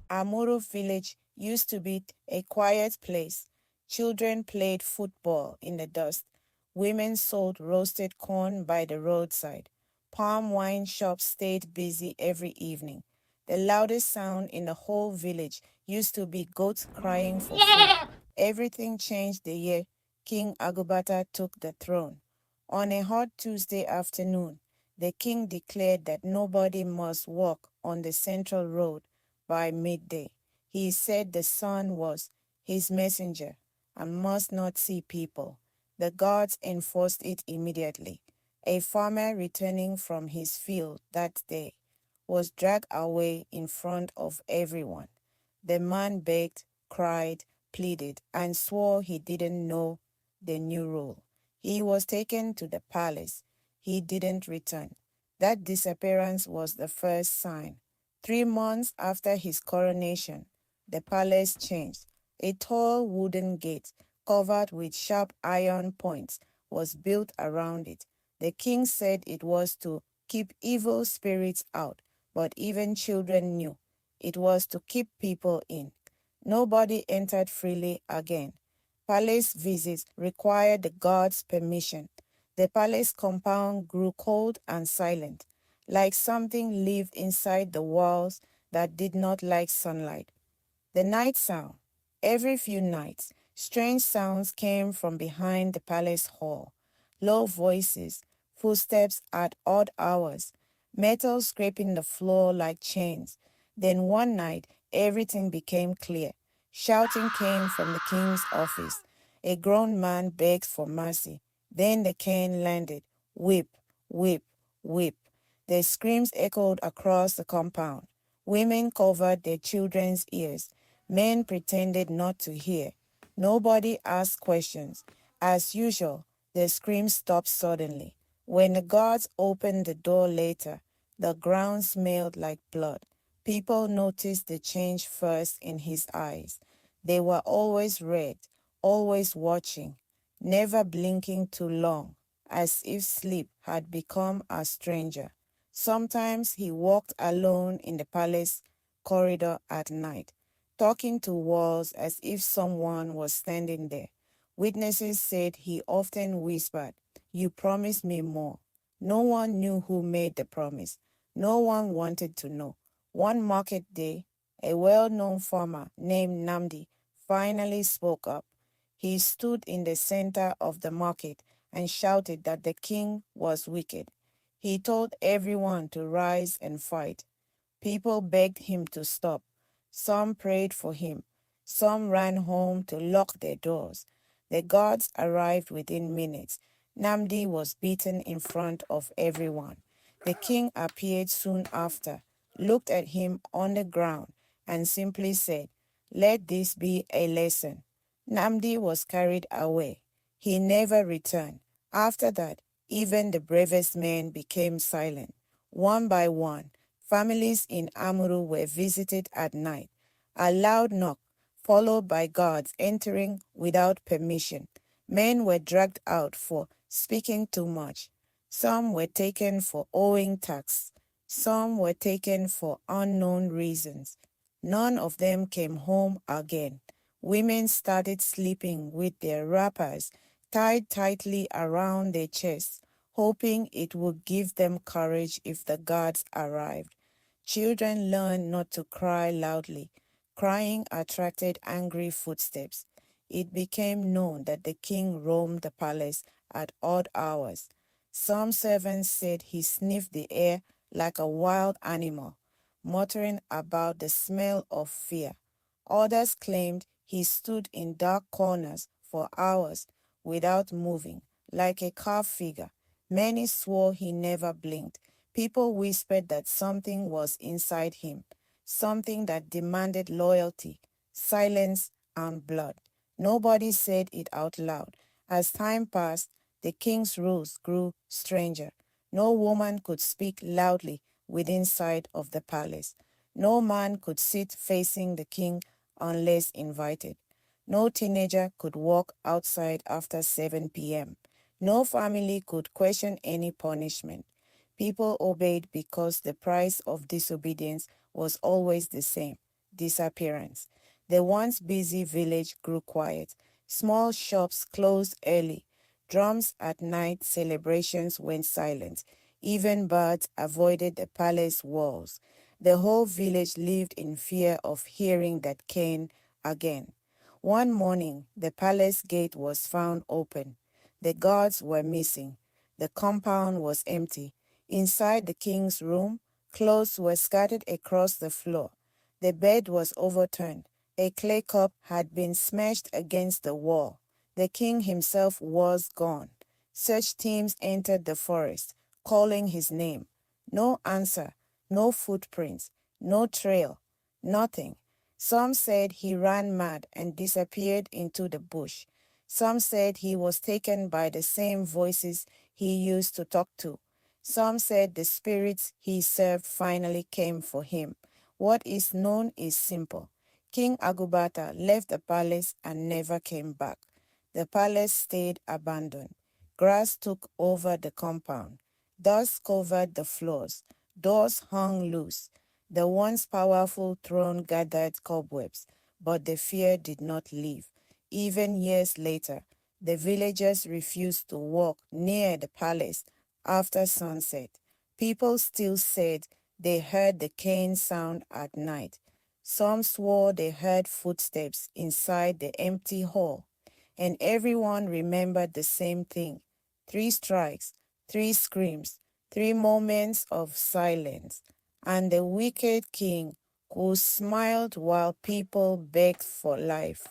Amuru village used to be a quiet place. Children played football in the dust. Women sold roasted corn by the roadside. Palm wine shops stayed busy every evening. The loudest sound in the whole village used to be goats crying for food. Everything changed the year King Agubata took the throne. On a hot Tuesday afternoon, the king declared that nobody must walk on the central road by midday. He said the sun was his messenger and must not see people. The guards enforced it immediately. A farmer returning from his field that day was dragged away in front of everyone. The man begged, cried, pleaded, and swore he didn't know the new rule. He was taken to the palace. He didn't return. That disappearance was the first sign. 3 months after his coronation, the palace changed. A tall wooden gate covered with sharp iron points was built around it. The king said it was to keep evil spirits out, but even children knew it was to keep people in. Nobody entered freely again. Palace visits required the guards' permission. The palace compound grew cold and silent, like something lived inside the walls that did not like sunlight. The night sound. Every few nights, strange sounds came from behind the palace hall. Low voices, footsteps at odd hours, metal scraping the floor like chains. Then one night, everything became clear. Shouting came from the king's office. A grown man begged for mercy. Then the cane landed. Whip, whip, whip. The screams echoed across the compound. Women covered their children's ears. Men pretended not to hear. Nobody asked questions. As usual, the screams stopped suddenly. When the guards opened the door later, the ground smelled like blood. People noticed the change first in his eyes. They were always red, always watching, never blinking too long, as if sleep had become a stranger. Sometimes he walked alone in the palace corridor at night, talking to walls as if someone was standing there. Witnesses said he often whispered, "You promised me more." No one knew who made the promise. No one wanted to know. One market day, a well-known farmer named Namdi finally spoke up. He stood in the center of the market and shouted that the king was wicked. He told everyone to rise and fight. People begged him to stop. Some prayed for him. Some ran home to lock their doors. The guards arrived within minutes. Namdi was beaten in front of everyone. The king appeared soon after, looked at him on the ground, and simply said, "Let this be a lesson." Namdi was carried away. He never returned. After that, even the bravest men became silent. One by one, families in Amuru were visited at night. A loud knock, followed by guards entering without permission. Men were dragged out for speaking too much. Some were taken for owing tax. Some were taken for unknown reasons. None of them came home again. Women started sleeping with their wrappers tied tightly around their chests, hoping it would give them courage if the guards arrived. Children learned not to cry loudly. Crying attracted angry footsteps. It became known that the king roamed the palace at odd hours. Some servants said he sniffed the air like a wild animal, muttering about the smell of fear. Others claimed he stood in dark corners for hours without moving, like a carved figure. Many swore he never blinked. People whispered that something was inside him, something that demanded loyalty, silence, and blood. Nobody said it out loud. As time passed, the king's rules grew stranger. No woman could speak loudly within sight of the palace. No man could sit facing the king unless invited. No teenager could walk outside after 7 p.m. No family could question any punishment. People obeyed because the price of disobedience was always the same: disappearance. The once busy village grew quiet. Small shops closed early. Drums at night, celebrations went silent. Even birds avoided the palace walls. The whole village lived in fear of hearing that cane again. One morning, the palace gate was found open. The guards were missing. The compound was empty. Inside the king's room, clothes were scattered across the floor. The bed was overturned. A clay cup had been smashed against the wall. The king himself was gone. Search teams entered the forest, calling his name. No answer, no footprints, no trail, nothing. Some said he ran mad and disappeared into the bush. Some said he was taken by the same voices he used to talk to. Some said the spirits he served finally came for him. What is known is simple. King Agubata left the palace and never came back. The palace stayed abandoned. Grass took over the compound. Dust covered the floors. Doors hung loose. The once powerful throne gathered cobwebs, but the fear did not leave. Even years later, the villagers refused to walk near the palace after sunset. People still said they heard the cane sound at night. Some swore they heard footsteps inside the empty hall, and everyone remembered the same thing: 3 strikes, 3 screams, 3 moments of silence, and the wicked king who smiled while people begged for life.